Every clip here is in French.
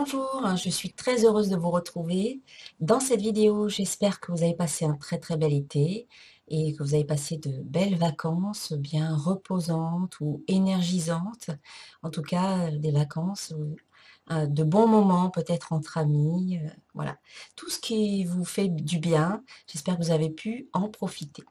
Bonjour, je suis très heureuse de vous retrouver. Dans cette vidéo, j'espère que vous avez passé un très bel été et que vous avez passé de belles vacances bien reposantes ou énergisantes. En tout cas, des vacances, de bons moments peut-être entre amis. Voilà, tout ce qui vous fait du bien. J'espère que vous avez pu en profiter.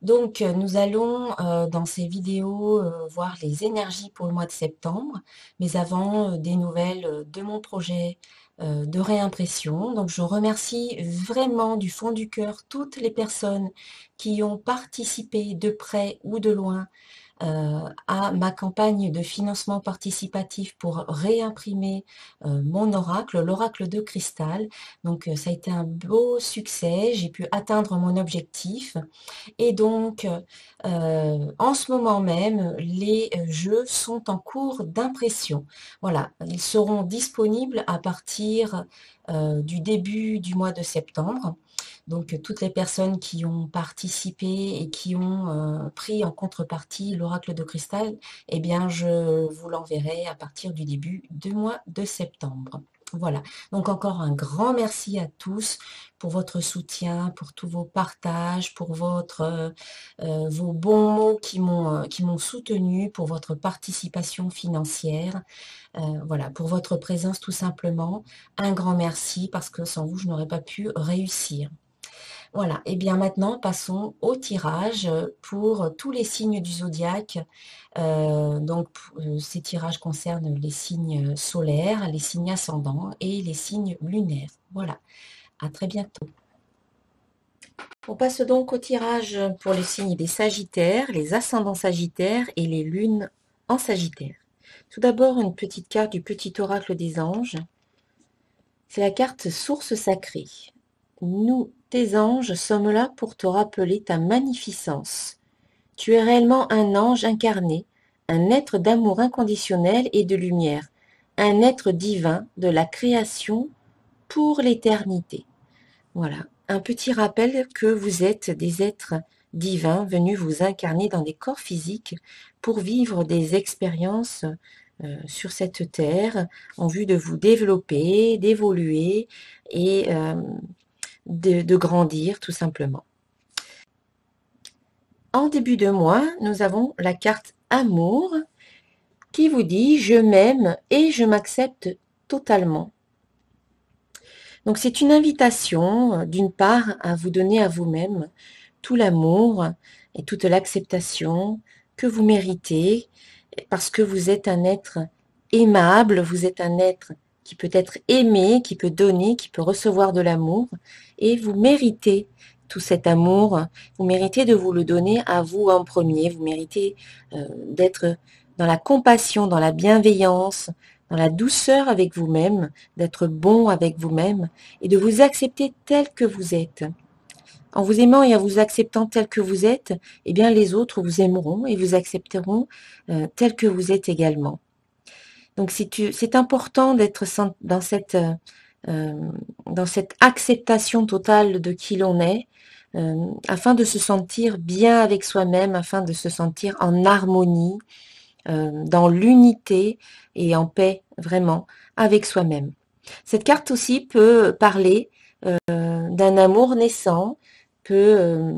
Donc, nous allons dans ces vidéos voir les énergies pour le mois de septembre, mais avant des nouvelles de mon projet de réimpression. Donc, je remercie vraiment du fond du cœur toutes les personnes qui ont participé de près ou de loin à ma campagne de financement participatif pour réimprimer mon oracle, l'oracle de cristal. Donc, ça a été un beau succès. J'ai pu atteindre mon objectif. Et donc, en ce moment même, les jeux sont en cours d'impression. Voilà, ils seront disponibles à partir du début du mois de septembre. Donc, toutes les personnes qui ont participé et qui ont pris en contrepartie l'oracle de cristal, eh bien, je vous l'enverrai à partir du début du mois de septembre. Voilà, donc encore un grand merci à tous pour votre soutien, pour tous vos partages, pour vos bons mots qui m'ont soutenu, pour votre participation financière, voilà, pour votre présence tout simplement. Un grand merci parce que sans vous, je n'aurais pas pu réussir. Voilà, et bien maintenant, passons au tirage pour tous les signes du zodiaque. Ces tirages concernent les signes solaires, les signes ascendants et les signes lunaires. Voilà, à très bientôt. On passe donc au tirage pour les signes des Sagittaires, les ascendants Sagittaires et les lunes en Sagittaire. Tout d'abord, une petite carte du petit oracle des anges. C'est la carte source sacrée. Nous, tes anges, sommes là pour te rappeler ta magnificence. Tu es réellement un ange incarné, un être d'amour inconditionnel et de lumière, un être divin de la création pour l'éternité. Voilà, un petit rappel que vous êtes des êtres divins venus vous incarner dans des corps physiques pour vivre des expériences sur cette terre en vue de vous développer, d'évoluer et de grandir tout simplement. En début de mois, nous avons la carte Amour qui vous dit « Je m'aime et je m'accepte totalement ». Donc c'est une invitation d'une part à vous donner à vous-même tout l'amour et toute l'acceptation que vous méritez parce que vous êtes un être aimable, vous êtes un être qui peut être aimé, qui peut donner, qui peut recevoir de l'amour et vous méritez tout cet amour, vous méritez de vous le donner à vous en premier, vous méritez d'être dans la compassion, dans la bienveillance, dans la douceur avec vous-même, d'être bon avec vous-même et de vous accepter tel que vous êtes. En vous aimant et en vous acceptant tel que vous êtes, eh bien les autres vous aimeront et vous accepteront tel que vous êtes également. Donc c'est important d'être dans cette acceptation totale de qui l'on est, afin de se sentir bien avec soi-même, afin de se sentir en harmonie, dans l'unité et en paix vraiment avec soi-même. Cette carte aussi peut parler d'un amour naissant, peut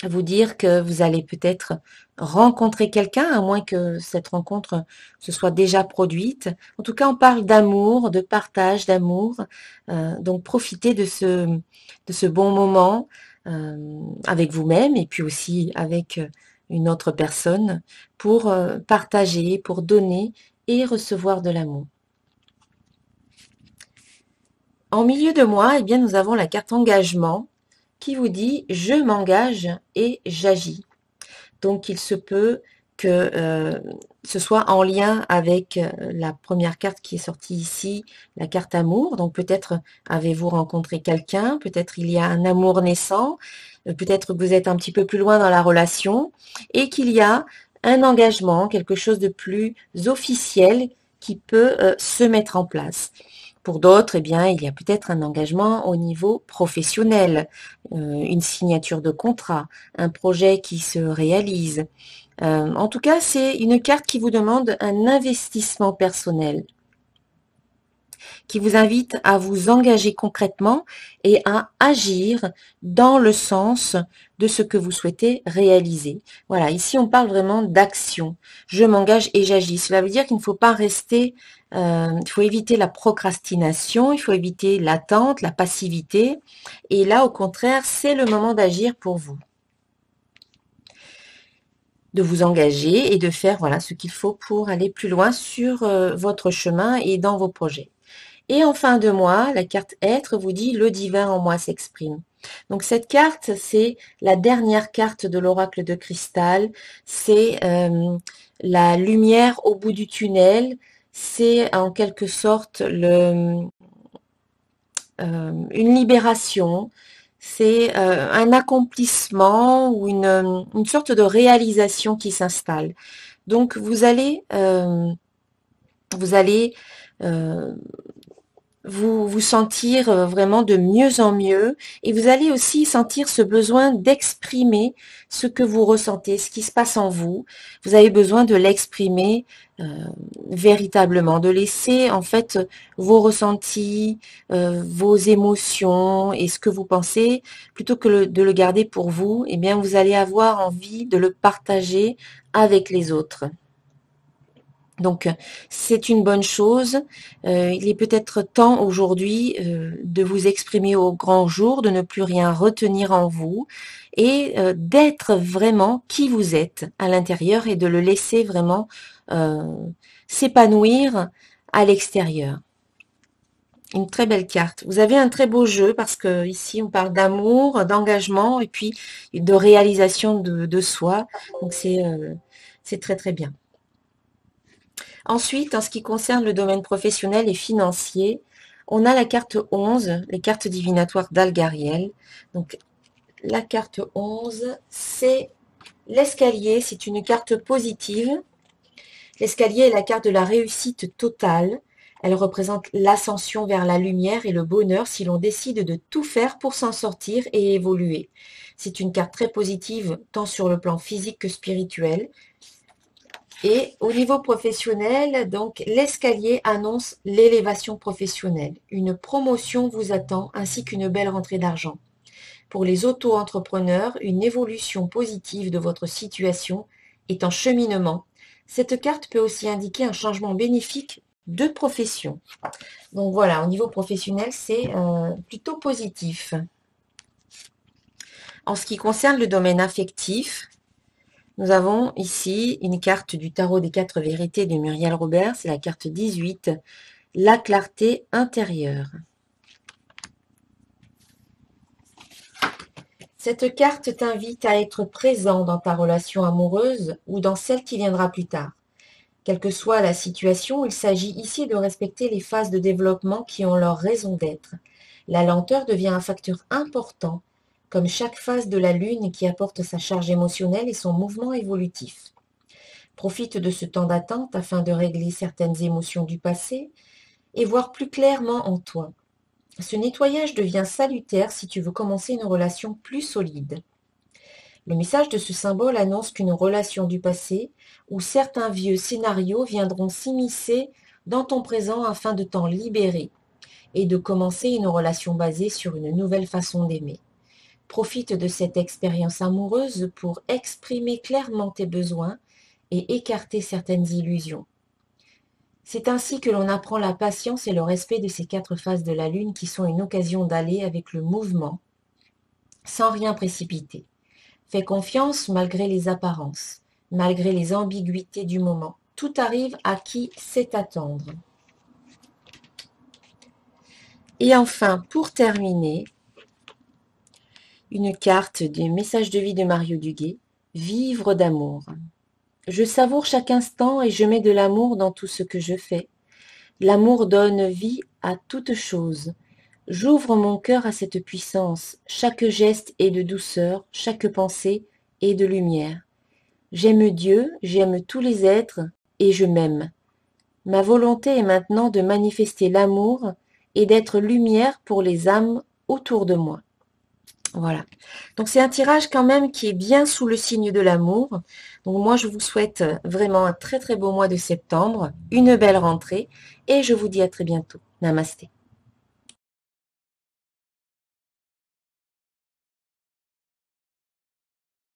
vous dire que vous allez peut-être rencontrer quelqu'un, à moins que cette rencontre se soit déjà produite. En tout cas, on parle d'amour, de partage d'amour. Donc, profitez de ce bon moment avec vous-même et puis aussi avec une autre personne pour partager, pour donner et recevoir de l'amour. En milieu de mois, eh bien, nous avons la carte engagement qui vous dit « Je m'engage et j'agis ». Donc, il se peut que ce soit en lien avec la première carte qui est sortie ici, la carte amour. Donc, peut-être avez-vous rencontré quelqu'un, peut-être il y a un amour naissant, peut-être que vous êtes un petit peu plus loin dans la relation et qu'il y a un engagement, quelque chose de plus officiel qui peut se mettre en place. Pour d'autres, eh bien, il y a peut-être un engagement au niveau professionnel, une signature de contrat, un projet qui se réalise. En tout cas, c'est une carte qui vous demande un investissement personnel. qui vous invite à vous engager concrètement et à agir dans le sens de ce que vous souhaitez réaliser. Voilà, ici on parle vraiment d'action. Je m'engage et j'agis. Cela veut dire qu'il ne faut pas rester, il faut éviter la procrastination, il faut éviter l'attente, la passivité. Et là, au contraire, c'est le moment d'agir pour vous. De vous engager et de faire voilà ce qu'il faut pour aller plus loin sur votre chemin et dans vos projets. Et en fin de mois, la carte Être vous dit le divin en moi s'exprime. Donc cette carte, c'est la dernière carte de l'oracle de cristal. C'est la lumière au bout du tunnel. C'est en quelque sorte une libération. C'est un accomplissement ou une sorte de réalisation qui s'installe. Donc vous allez vous sentir vraiment de mieux en mieux et vous allez aussi sentir ce besoin d'exprimer ce que vous ressentez, ce qui se passe en vous. Vous avez besoin de l'exprimer véritablement, de laisser en fait vos ressentis, vos émotions et ce que vous pensez, plutôt que de le garder pour vous, eh bien vous allez avoir envie de le partager avec les autres. Donc, c'est une bonne chose. Il est peut-être temps aujourd'hui de vous exprimer au grand jour, de ne plus rien retenir en vous et d'être vraiment qui vous êtes à l'intérieur et de le laisser vraiment s'épanouir à l'extérieur. Une très belle carte. Vous avez un très beau jeu parce que ici on parle d'amour, d'engagement et puis de réalisation de soi. Donc c'est très très bien. Ensuite, en ce qui concerne le domaine professionnel et financier, on a la carte 11, les cartes divinatoires d'Algariel. Donc, la carte 11, c'est l'escalier, c'est une carte positive. L'escalier est la carte de la réussite totale. Elle représente l'ascension vers la lumière et le bonheur si l'on décide de tout faire pour s'en sortir et évoluer. C'est une carte très positive, tant sur le plan physique que spirituel. Et au niveau professionnel, donc l'escalier annonce l'élévation professionnelle. Une promotion vous attend ainsi qu'une belle rentrée d'argent. Pour les auto-entrepreneurs, une évolution positive de votre situation est en cheminement. Cette carte peut aussi indiquer un changement bénéfique de profession. Donc voilà, au niveau professionnel, c'est plutôt positif. En ce qui concerne le domaine affectif, nous avons ici une carte du tarot des 4 vérités de Muriel Robert, c'est la carte 18, la clarté intérieure. Cette carte t'invite à être présent dans ta relation amoureuse ou dans celle qui viendra plus tard. Quelle que soit la situation, il s'agit ici de respecter les phases de développement qui ont leur raison d'être. La lenteur devient un facteur important, comme chaque phase de la lune qui apporte sa charge émotionnelle et son mouvement évolutif. Profite de ce temps d'attente afin de régler certaines émotions du passé et voir plus clairement en toi. Ce nettoyage devient salutaire si tu veux commencer une relation plus solide. Le message de ce symbole annonce qu'une relation du passé ou certains vieux scénarios viendront s'immiscer dans ton présent afin de t'en libérer et de commencer une relation basée sur une nouvelle façon d'aimer. Profite de cette expérience amoureuse pour exprimer clairement tes besoins et écarter certaines illusions. C'est ainsi que l'on apprend la patience et le respect de ces 4 phases de la lune qui sont une occasion d'aller avec le mouvement, sans rien précipiter. Fais confiance malgré les apparences, malgré les ambiguïtés du moment. Tout arrive à qui sait attendre. Et enfin, pour terminer, une carte du message de vie de Mario Duguay, vivre d'amour. Je savoure chaque instant et je mets de l'amour dans tout ce que je fais. L'amour donne vie à toute chose. J'ouvre mon cœur à cette puissance. Chaque geste est de douceur, chaque pensée est de lumière. J'aime Dieu, j'aime tous les êtres et je m'aime. Ma volonté est maintenant de manifester l'amour et d'être lumière pour les âmes autour de moi. Voilà. Donc c'est un tirage quand même qui est bien sous le signe de l'amour. Donc moi je vous souhaite vraiment un très très beau mois de septembre, une belle rentrée et je vous dis à très bientôt. Namasté.